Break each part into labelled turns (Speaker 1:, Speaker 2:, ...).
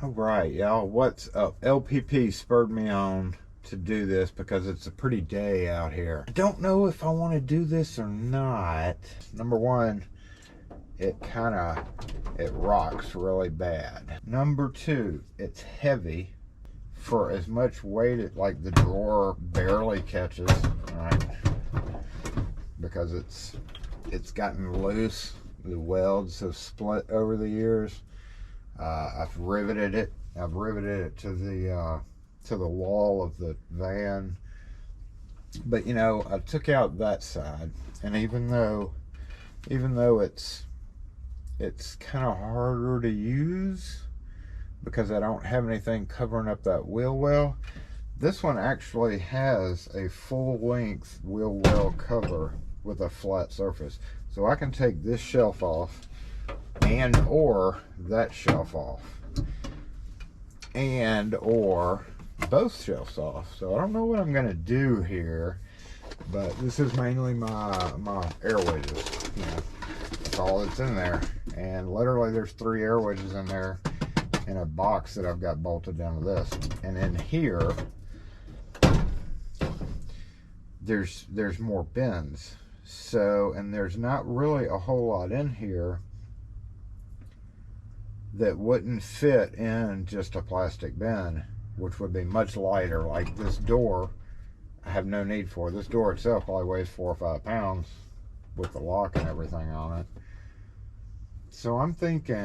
Speaker 1: All right, y'all, what's up? LPP spurred me on to do this because it's a pretty day out here. I don't know if I want to do this or not. Number one, it rocks really bad. Number two, it's heavy for as much weight like the drawer barely catches, right? Because it's gotten loose. The welds have split over the years. I've riveted it. I've riveted it to the wall of the van. But you know, I took out that side, and even though it's kind of harder to use because I don't have anything covering up that wheel well, this one actually has a full-length wheel well cover with a flat surface. So I can take this shelf off and or that shelf off and or both shelves off. So I don't know what I'm gonna do here, but this is mainly my air wedges. You know, that's all that's in there, and literally there's 3 air wedges in there in a box that I've got bolted down to this. And in here there's more bins. So, and there's not really a whole lot in here that wouldn't fit in just a plastic bin, which would be much lighter. Like this door, I have no need for. This door itself probably weighs 4 or 5 pounds with the lock and everything on it. So I'm thinking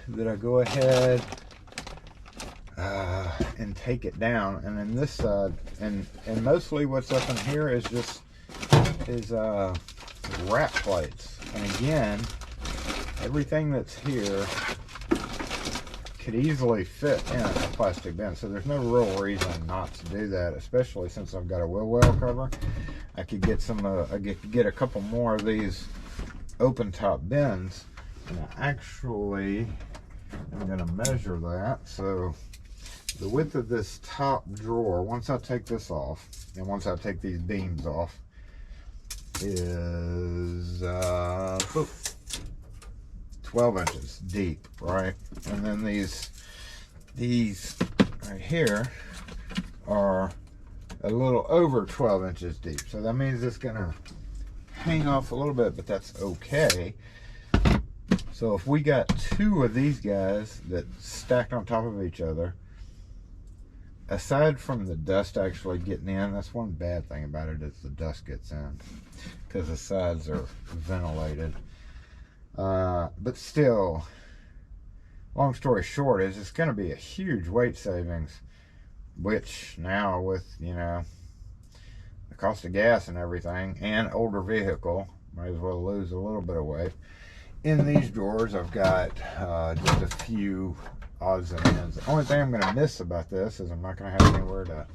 Speaker 1: that I go ahead and take it down. And then this side, and mostly what's up in here is just wrap plates. And again, everything that's here could easily fit in a plastic bin, so there's no real reason not to do that, especially since I've got a wheel well cover. I could get some I could get a couple more of these open top bins, and I actually am going to measure that. So the width of this top drawer, once I take this off and once I take these beams off, is 12 inches deep, right? And then these right here are a little over 12 inches deep. So that means it's gonna hang off a little bit, but that's okay. So if we got 2 of these guys that stacked on top of each other, aside from the dust actually getting in, that's one bad thing about it, is the dust gets in because the sides are ventilated. But still, long story short is it's going to be a huge weight savings, which now with, you know, the cost of gas and everything and older vehicle, might as well lose a little bit of weight. In these drawers I've got just a few odds and ends. The only thing I'm going to miss about this is I'm not going to have anywhere to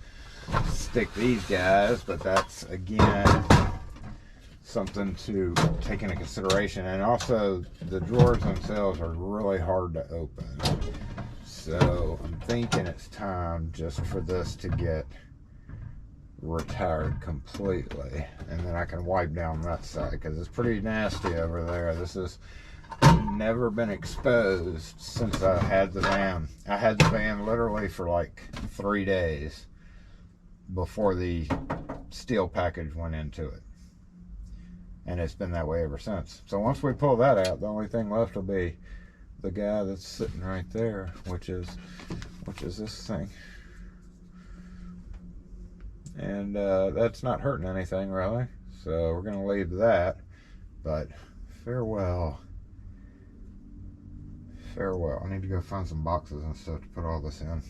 Speaker 1: stick these guys, but that's again something to take into consideration. And also the drawers themselves are really hard to open, so I'm thinking it's time just for this to get retired completely, and then I can wipe down that side because it's pretty nasty over there. This has never been exposed since I had the van. I had the van literally for like 3 days before the steel package went into it, and it's been that way ever since. So once we pull that out, the only thing left will be the guy that's sitting right there, which is this thing. And that's not hurting anything really, so we're gonna leave that. But farewell. I need to go find some boxes and stuff to put all this in.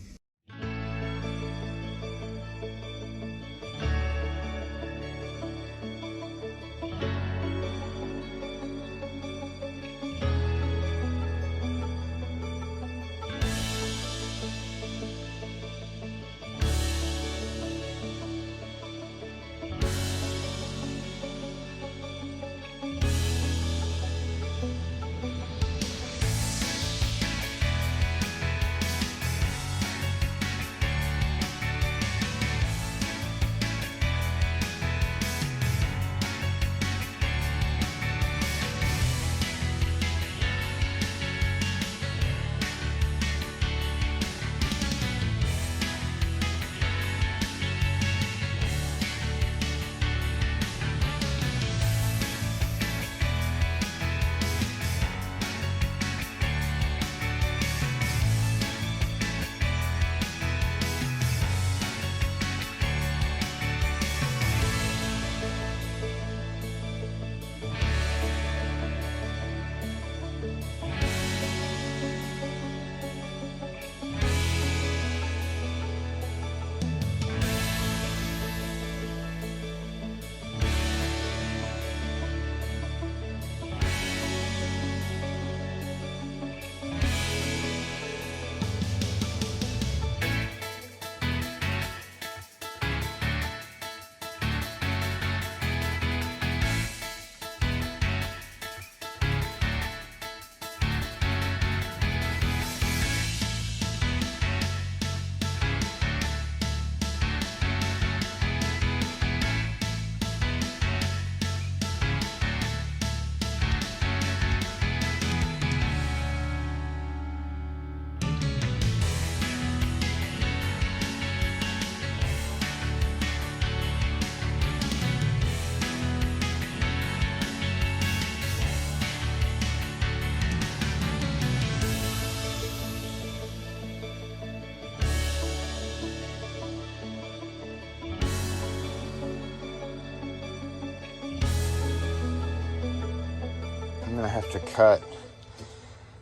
Speaker 1: gonna have to cut.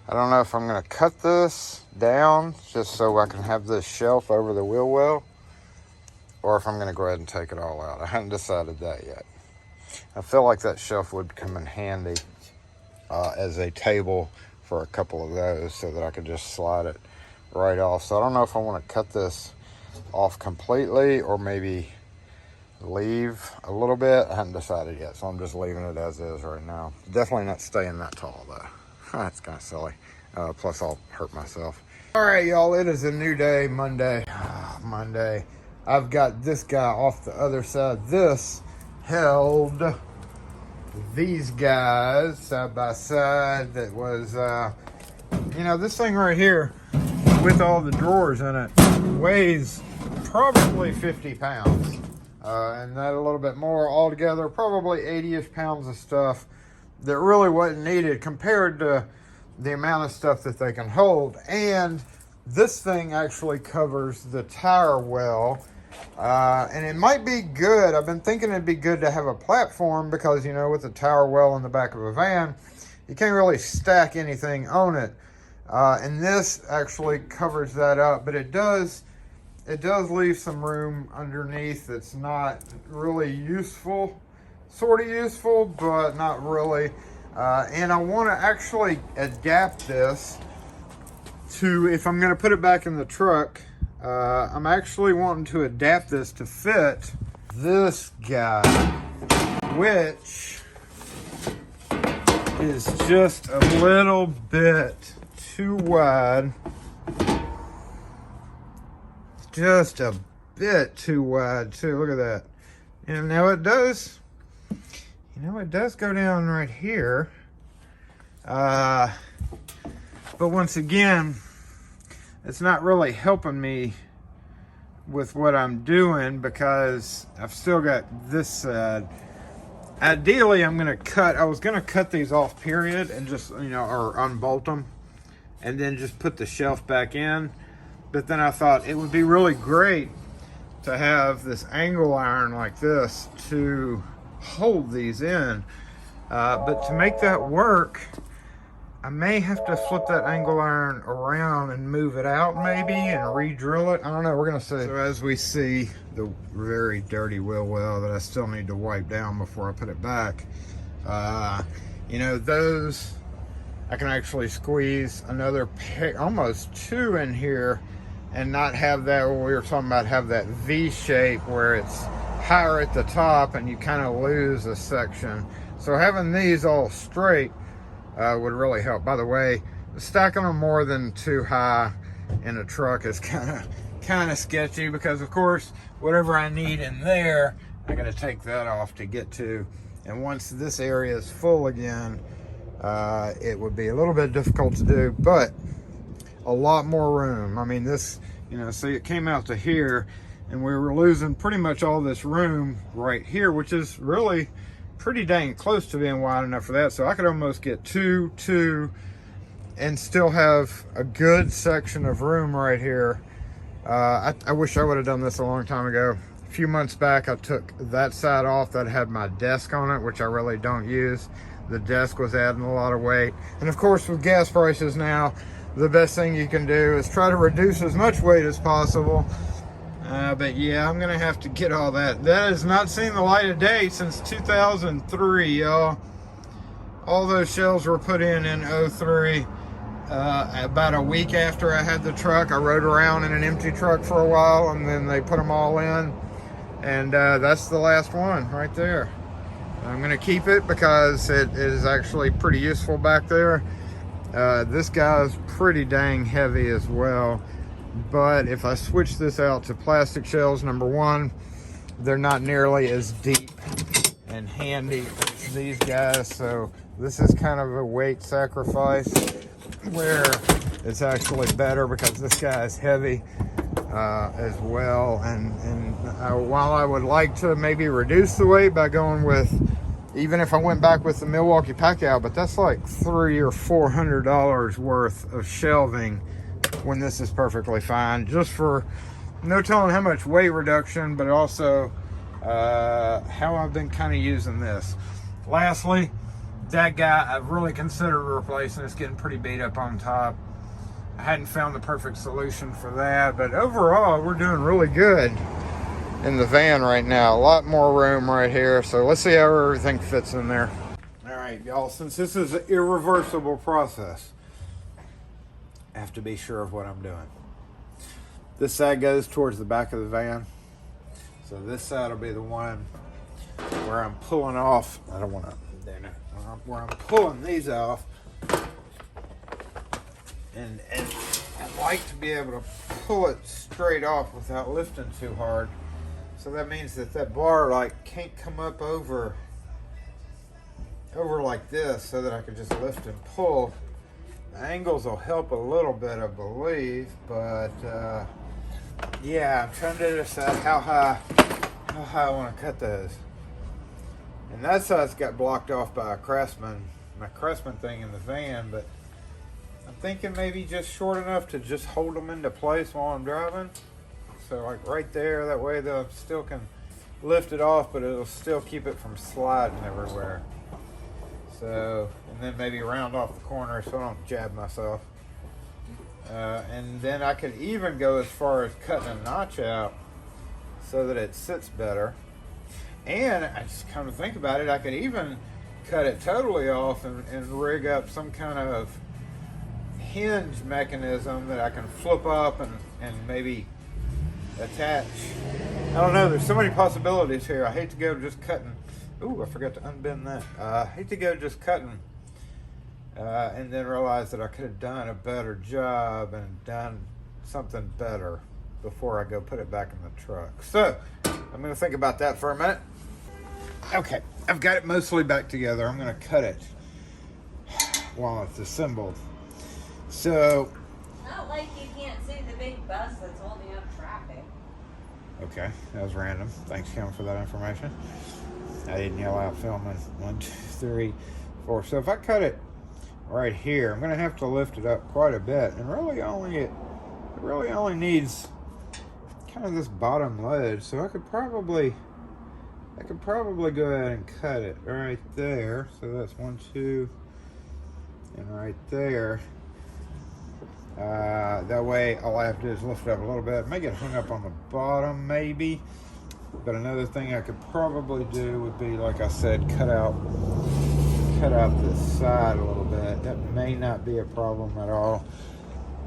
Speaker 1: I don't know if I'm gonna cut this down just so I can have this shelf over the wheel well, or if I'm gonna go ahead and take it all out. I haven't decided that yet. I feel like that shelf would come in handy as a table for a couple of those so that I could just slide it right off. So I don't know if I want to cut this off completely or maybe leave a little bit. I haven't decided yet, so I'm just leaving it as is right now. Definitely not staying that tall though. That's kind of silly. Plus I'll hurt myself. All right, y'all, it is a new day, Monday. Monday. I've got this guy off the other side. This held these guys side by side. That was, you know, this thing right here with all the drawers in it weighs probably 50 pounds. And that a little bit more altogether, probably 80-ish pounds of stuff that really wasn't needed compared to the amount of stuff that they can hold. And this thing actually covers the tire well. And it might be good. I've been thinking it'd be good to have a platform because, you know, with the tire well in the back of a van, you can't really stack anything on it. And this actually covers that up, but it does leave some room underneath that's not really useful. Sort of useful, but not really. And I want to actually adapt this to, if I'm going to put it back in the truck, I'm actually wanting to adapt this to fit this guy, which is just a little bit too wide. Just a bit too wide too. Look at that. And now it does, you know, it does go down right here. But once again, it's not really helping me with what I'm doing because I've still got this side. Ideally, I was gonna cut these off, period, and just, you know, or unbolt them and then just put the shelf back in. But then I thought it would be really great to have this angle iron like this to hold these in. But to make that work, I may have to flip that angle iron around and move it out maybe and re-drill it. I don't know, we're gonna see. So as we see the very dirty wheel well that I still need to wipe down before I put it back, you know, those, I can actually squeeze another pair, almost two in here and not have that, what we were talking about, have that V shape where it's higher at the top and you kind of lose a section. So having these all straight would really help. By the way, stacking them more than too high in a truck is kind of sketchy because, of course, whatever I need in there, I got to take that off to get to. And once this area is full again, it would be a little bit difficult to do, but a lot more room. I mean, this, you know, see, it came out to here and we were losing pretty much all this room right here, which is really pretty dang close to being wide enough for that. So I could almost get two and still have a good section of room right here. I wish I would have done this a long time ago. A few months back, I took that side off that had my desk on it, which I really don't use. The desk was adding a lot of weight. And of course, with gas prices now, the best thing you can do is try to reduce as much weight as possible. But yeah, I'm gonna have to get all that. That has not seen the light of day since 2003, y'all. All those shelves were put in 03. About a week after I had the truck, I rode around in an empty truck for a while, and then they put them all in. And that's the last one right there. I'm gonna keep it because it is actually pretty useful back there. This guy's pretty dang heavy as well. But if I switch this out to plastic shells, number one, they're not nearly as deep and handy as these guys. So this is kind of a weight sacrifice where it's actually better because this guy is heavy as well. And while I would like to maybe reduce the weight by going with, even if I went back with the Milwaukee Packout, but that's like $300 or $400 worth of shelving when this is perfectly fine, just for no telling how much weight reduction, but also how I've been kind of using this. Lastly, that guy, I've really considered replacing. It's getting pretty beat up on top. I hadn't found the perfect solution for that, but overall, we're doing really good in the van right now. A lot more room right here, so let's see how everything fits in there. All right, y'all, since this is an irreversible process, I have to be sure of what I'm doing. This side goes towards the back of the van, so this side will be the one where I'm pulling off. I don't want to, where I'm pulling these off. And I like to be able to pull it straight off without lifting too hard. So that means that bar like can't come up over like this, so that I can just lift and pull. The angles will help a little bit, I believe, but yeah, I'm trying to decide how high I want to cut those. And that side's got blocked off by my Craftsman thing in the van, but I'm thinking maybe just short enough to just hold them into place while I'm driving. So like right there, that way they still can lift it off, but it'll still keep it from sliding everywhere. So, and then maybe round off the corner so I don't jab myself. And then I could even go as far as cutting a notch out so that it sits better. And I just come to think about it, I could even cut it totally off and rig up some kind of hinge mechanism that I can flip up and maybe attach. I don't know, there's so many possibilities here. I hate to go just cutting. Ooh, I forgot to unbend that. I hate to go just cutting and then realize that I could have done a better job and done something better before I go put it back in the truck. So I'm going to think about that for a minute. Okay, I've got it mostly back together. I'm going to cut it while it's assembled. So,
Speaker 2: It's not like you can't see the big bus that's holding up traffic.
Speaker 1: Okay, that was random. Thanks, Kim, for that information. I didn't yell out filming. 1, 2, 3, 4. So if I cut it right here, I'm going to have to lift it up quite a bit. And it really only needs kind of this bottom ledge. So I could probably go ahead and cut it right there. So that's 1, 2, and right there. That way all I have to do is lift it up a little bit. Make it hung up on the bottom maybe. But another thing I could probably do would be, like I said, cut out this side a little bit. That may not be a problem at all.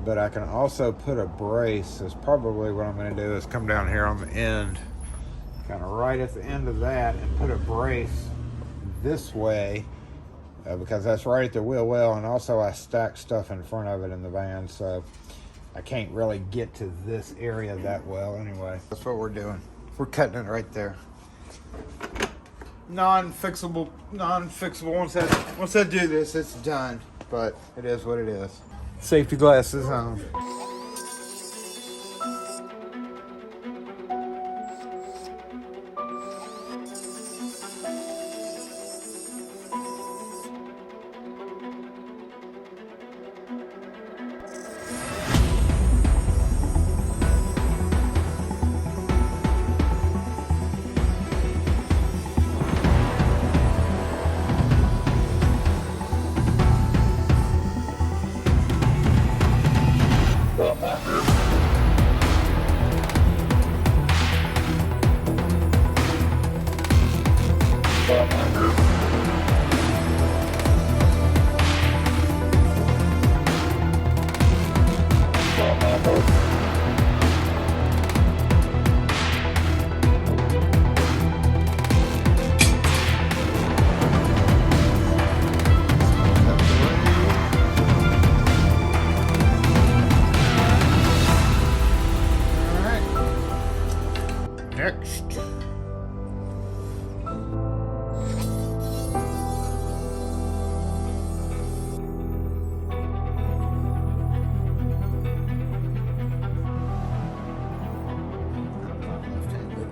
Speaker 1: But I can also put a brace. Is probably what I'm going to do, is come down here on the end, kind of right at the end of that, and put a brace this way. Because that's right at the wheel well, and also I stack stuff in front of it in the van, so I can't really get to this area that well anyway. That's what we're doing. We're cutting it right there. Non-fixable. Once I do this, it's done. But it is what it is. Safety glasses on. Next.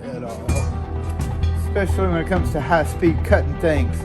Speaker 1: At all. Especially when it comes to high-speed cutting things.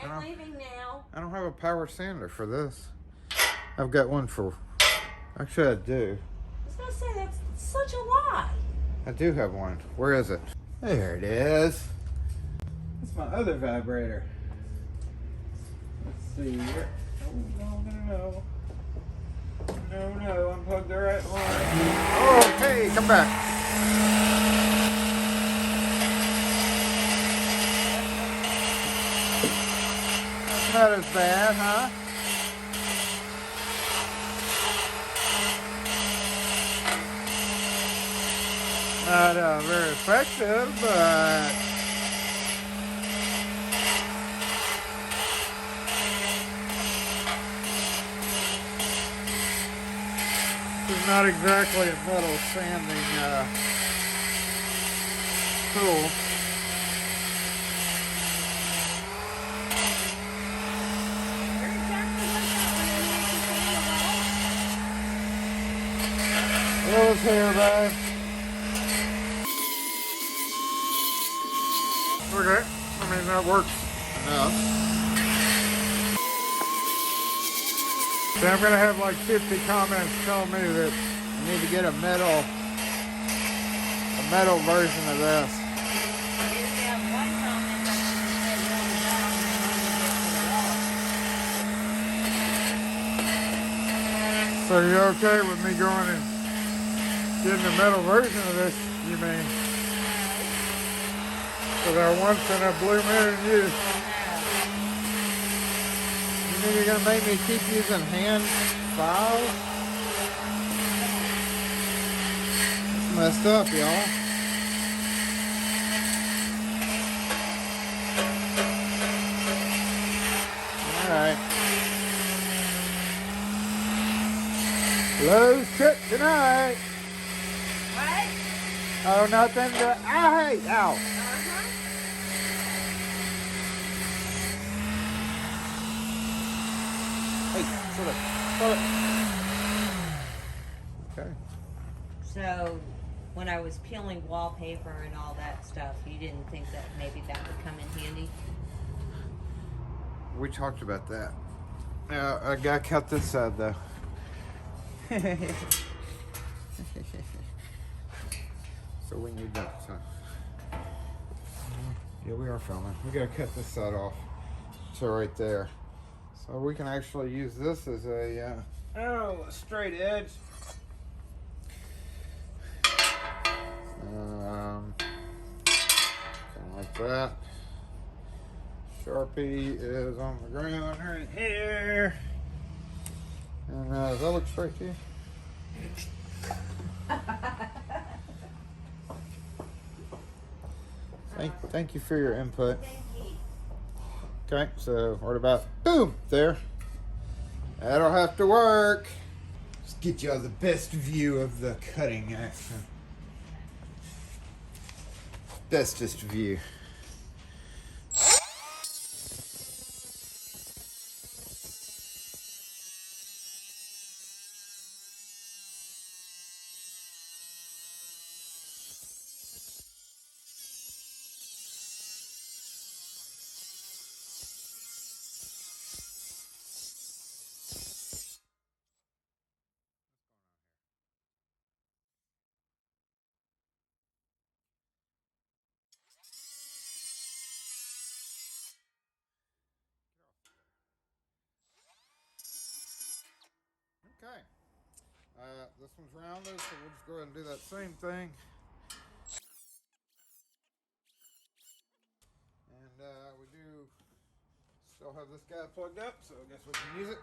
Speaker 2: I'm leaving now.
Speaker 1: I don't have a power sander for this. I've got one for, actually I do.
Speaker 2: I was gonna say, that's such a lie.
Speaker 1: I do have one. Where is it? There it is. That's my other vibrator. Let's see here. Oh, no. No, unplug the right one. Oh, hey, come back. That's not as bad, huh? Not very effective, but it's not exactly a metal sanding tool. Little hair, babe. Okay, I mean that works enough. So I'm gonna have like 50 comments telling me that I need to get a metal version of this. So you're okay with me going and getting a metal version of this, you mean? Because I once in a blue moon used. You mean you're going to make me keep using hand files? It's messed up, y'all. Alright. Lowe's trip tonight.
Speaker 2: What?
Speaker 1: Oh, nothing to... Hey! Ow! Hey, shut up. Shut up. Okay.
Speaker 2: So, when I was peeling wallpaper and all that stuff, you didn't think that maybe that would come in handy?
Speaker 1: We talked about that. I gotta cut this side though. So we need that. Yeah, we are filming. We gotta cut this side off to right there. So we can actually use this as a straight edge. Something like that. Sharpie is on the ground right here. And does that look straight to you? Thank you for your input. Okay, so what about boom there? That'll have to work. Let's get y'all the best view of the cutting action. Bestest view. Okay, this one's rounded, so we'll just go ahead and do that same thing. And we do still have this guy plugged up, so I guess we can use it.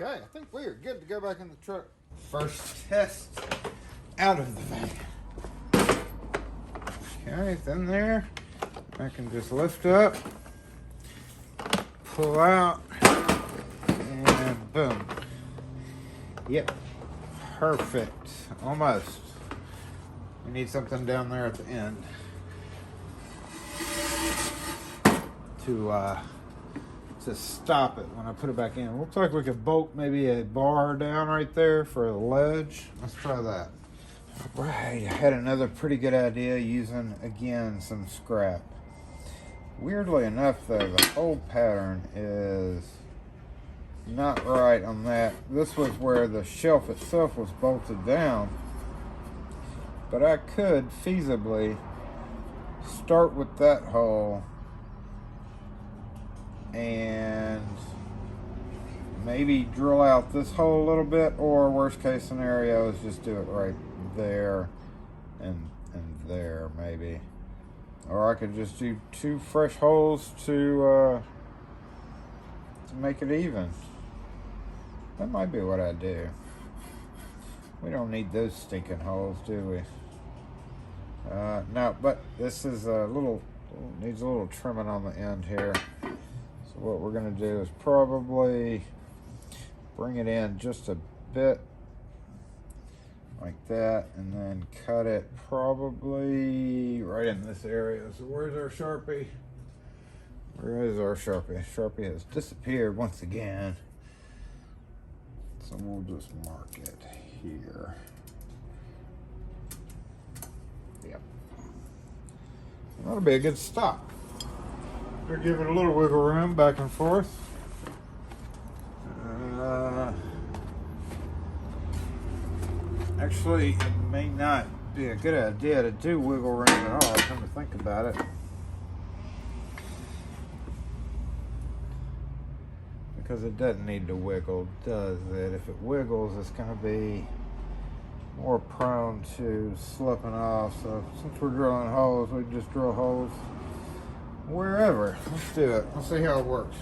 Speaker 1: Okay, I think we are good to go back in the truck. First test out of the van. Okay, it's in there. I can just lift up, pull out, and boom. Yep, perfect, almost. We need something down there at the end to stop it when I put it back in. Looks like we could bolt maybe a bar down right there for a ledge. Let's try that. All right, I had another pretty good idea using, again, some scrap. Weirdly enough, though, the hole pattern is not right on that. This was where the shelf itself was bolted down, but I could feasibly start with that hole and maybe drill out this hole a little bit, or worst case scenario is just do it right there and there maybe. Or I could just do 2 fresh holes to make it even. That might be what I do. We don't need those stinking holes, do we? No, but this is needs a little trimming on the end here. So what we're gonna do is probably bring it in just a bit like that, and then cut it probably right in this area. So where's our Sharpie? Where is our Sharpie? Sharpie has disappeared once again. So we'll just mark it here. Yep. That'll be a good stop. We'll give it a little wiggle room back and forth. Actually, it may not be a good idea to do wiggle room at all, come to think about it. Because it doesn't need to wiggle, does it? If it wiggles, it's going to be more prone to slipping off. So since we're drilling holes, we can just drill holes wherever. Let's do it. Let's see how it works.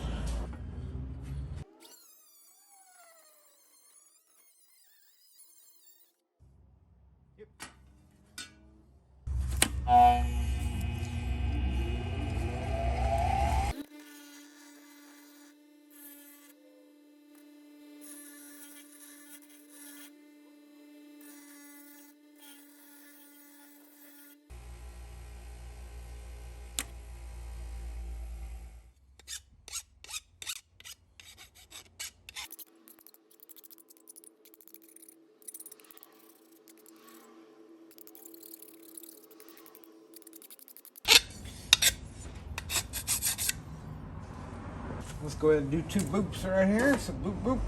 Speaker 1: Let's go ahead and do 2 boops right here. So boop, boop.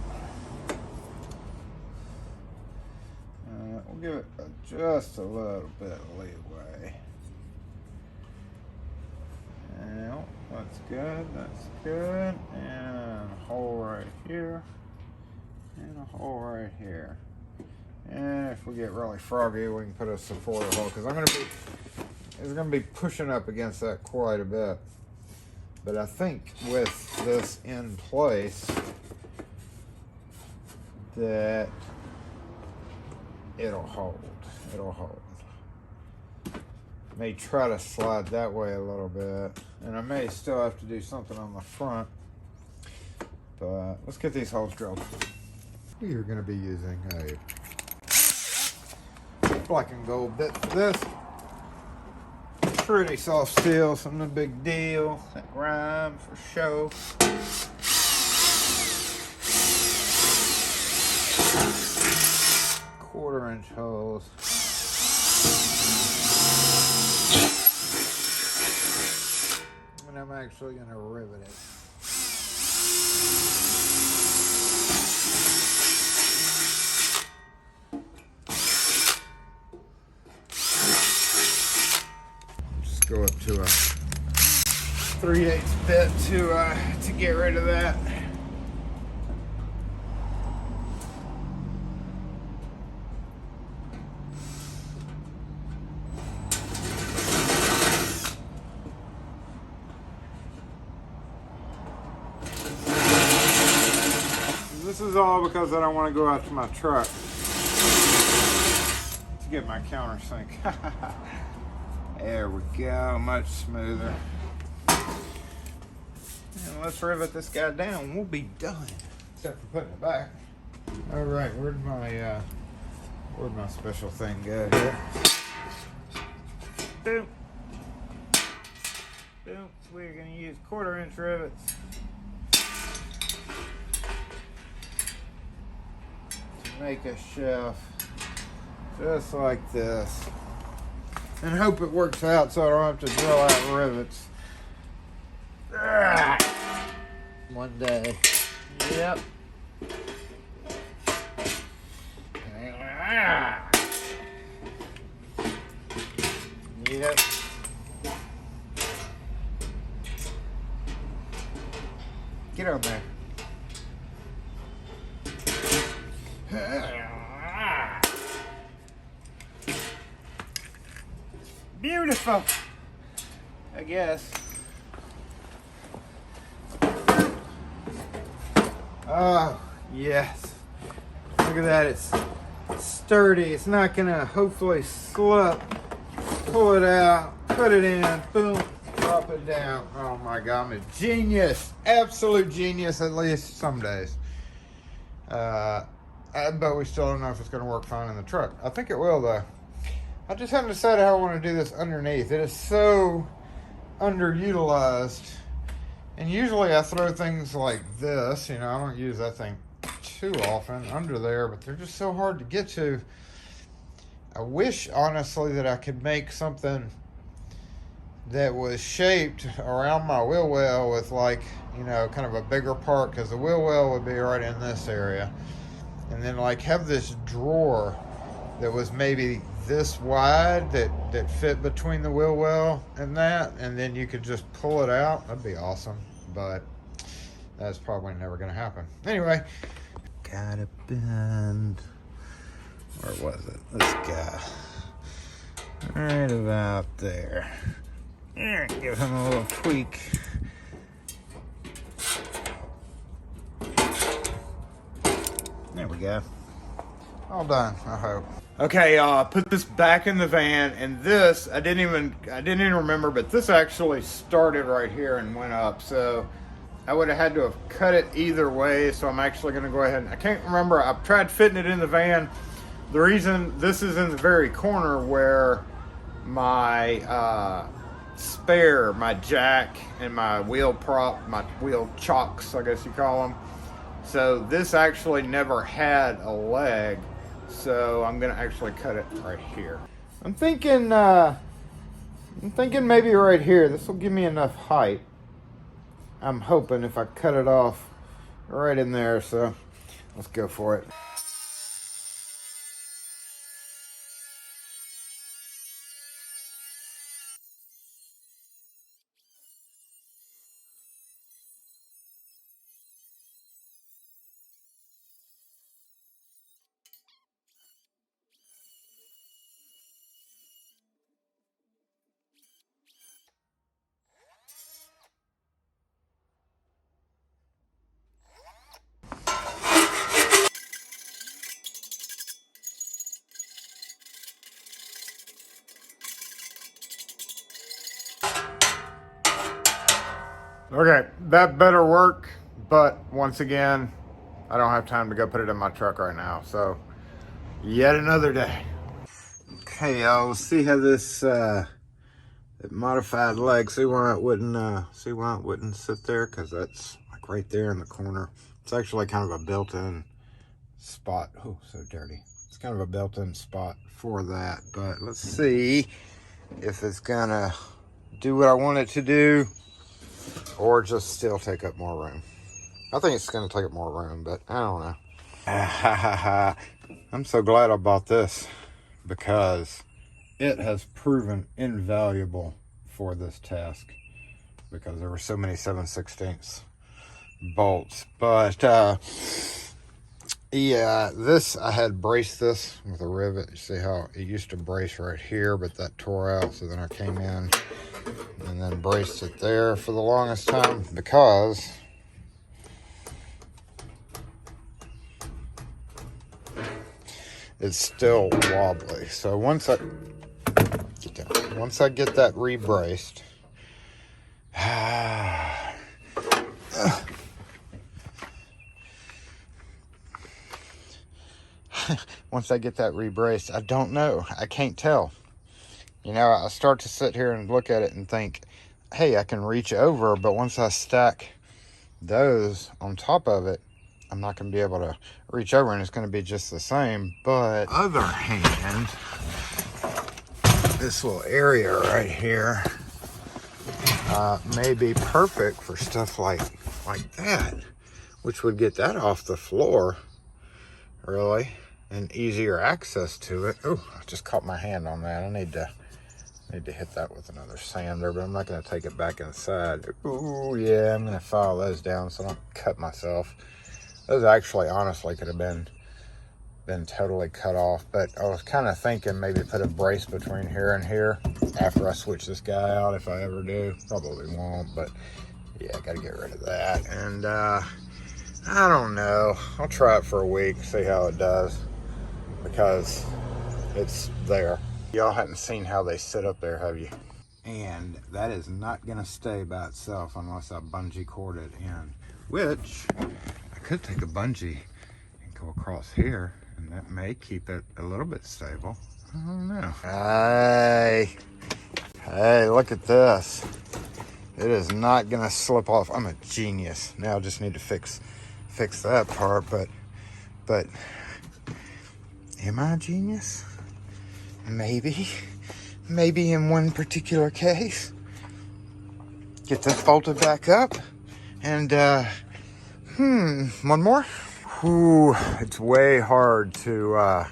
Speaker 1: We'll give it just a little bit of leeway. Now, that's good, that's good. And a hole right here. And a hole right here. And if we get really froggy, we can put a supporter hole, because it's gonna be pushing up against that quite a bit. But I think with this in place that it'll hold. It'll hold. May try to slide that way a little bit, and I may still have to do something on the front. But let's get these holes drilled. We are going to be using a black and gold bit for this. Pretty soft steel, something no big deal. That rhyme for show. Quarter-inch holes. And I'm actually going to rivet it. Go up to a 3/8 bit to get rid of that. This is all because I don't want to go out to my truck to get my countersink. There we go, much smoother. And let's rivet this guy down and we'll be done. Except for putting it back. Alright, where'd my special thing go here? Boom. Boom. We're going to use 1/4-inch rivets to make a shelf just like this. And hope it works out so I don't have to drill out rivets. One day. Yep. Yep. Get on there. Beautiful, I guess. Oh, yes. Look at that. It's sturdy. It's not going to hopefully slip. Pull it out. Put it in. Boom. Drop it down. Oh, my God. I'm a genius. Absolute genius, at least some days. But we still don't know if it's going to work fine in the truck. I think it will, though. I just haven't decided how I want to do this underneath. It is so underutilized. And usually I throw things like this. You know, I don't use that thing too often under there, but they're just so hard to get to. I wish, honestly, that I could make something that was shaped around my wheel well with, like, you know, kind of a bigger part, because the wheel well would be right in this area. And then, like, have this drawer that was maybe this wide that fit between the wheel well and that, and then you could just pull it out. That'd be awesome, but that's probably never gonna happen. Anyway, gotta bend. Where was it? This guy. Right about there. Give him a little tweak. There we go. All done, I hope. Okay, put this back in the van, and this, I didn't even remember, but this actually started right here and went up, so I would have had to have cut it either way, so I'm actually going to go ahead and, I can't remember, I've tried fitting it in the van. The reason this is in the very corner where my spare, my jack, and my wheel prop, my wheel chocks, I guess you call them. So this actually never had a leg, so I'm gonna actually cut it right here. I'm thinking maybe right here. This will give me enough height. I'm hoping if I cut it off right in there, so let's go for it. Okay, that better work, but once again, I don't have time to go put it in my truck right now, so yet another day. Okay, y'all, we'll see how this modified leg, see why it wouldn't sit there, because that's like right there in the corner. It's actually kind of a built-in spot. Oh, so dirty. It's kind of a built-in spot for that, but let's see if it's gonna do what I want it to do, or just still take up more room. I think it's going to take up more room, but I don't know. I'm so glad I bought this because it has proven invaluable for this task because there were so many 7/16 bolts. But yeah, this, I had braced this with a rivet. You see how it used to brace right here, but that tore out. So then I came in and then braced it there for the longest time because it's still wobbly. So once I get that re-braced, once I get that re-braced, I don't know. I can't tell. you know, I start to sit here and look at it and think, hey, I can reach over, but once I stack those on top of it, I'm not going to be able to reach over, and it's going to be just the same. But other hand, this little area right here may be perfect for stuff like that, which would get that off the floor, really, and easier access to it. Oh, I just caught my hand on that. I need to hit that with another sander, but I'm not going to take it back inside. Ooh, yeah, I'm going to file those down so I don't cut myself. Those actually, honestly, could have been totally cut off, but I was kind of thinking maybe put a brace between here and here after I switch this guy out, if I ever do. Probably won't, but yeah, I got to get rid of that. And I don't know. I'll try it for a week, see how it does, because it's there. Y'all haven't seen how they sit up there, have you? And that is not going to stay by itself unless I bungee cord it in, which I could take a bungee and go across here, and that may keep it a little bit stable. I don't know. Hey, look at this. It is not going to slip off. I'm a genius. Now I just need to fix that part, but am I a genius? Maybe in one particular case. Get this bolted back up, and one more. Ooh, it's way hard to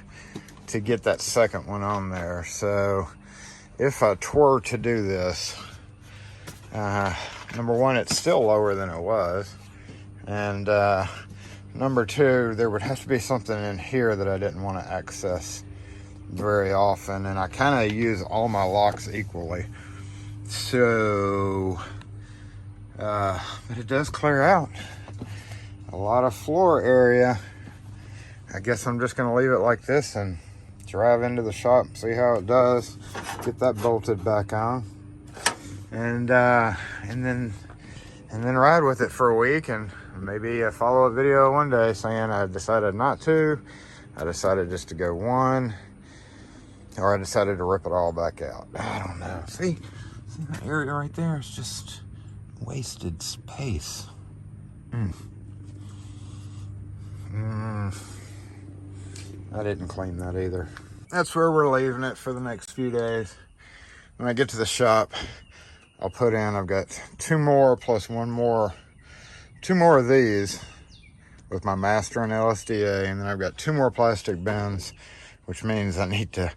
Speaker 1: get that second one on there. So if I were to do this, number one, it's still lower than it was, and number two, there would have to be something in here that I didn't want to access very often, and I kind of use all my locks equally, so but it does clear out a lot of floor area. I guess I'm just gonna leave it like this and drive into the shop, see how it does, get that bolted back on, and then ride with it for a week, and maybe follow a video one day saying I decided not to, I decided just to go one, or I decided to rip it all back out. I don't know. See that area right there? It's just wasted space. I didn't clean that either. That's where we're leaving it for the next few days. When I get to the shop, I'll put in, I've got two more plus one more, two more of these with my master and LSDA, and then I've got two more plastic bins, which means I need to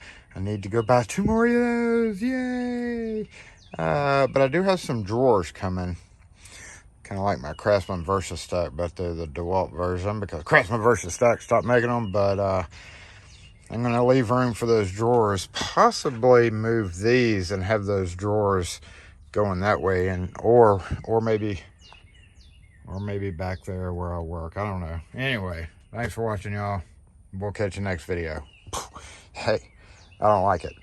Speaker 1: go buy two more of those. Yay! But I do have some drawers coming, kind of like my Craftsman Versus stack, but they're the DeWalt version, because Craftsman Versus stack stopped making them. But I'm going to leave room for those drawers, possibly move these and have those drawers going that way, and or maybe back there where I work. I don't know. Anyway, thanks for watching, y'all. We'll catch you next video. Hey, I don't like it.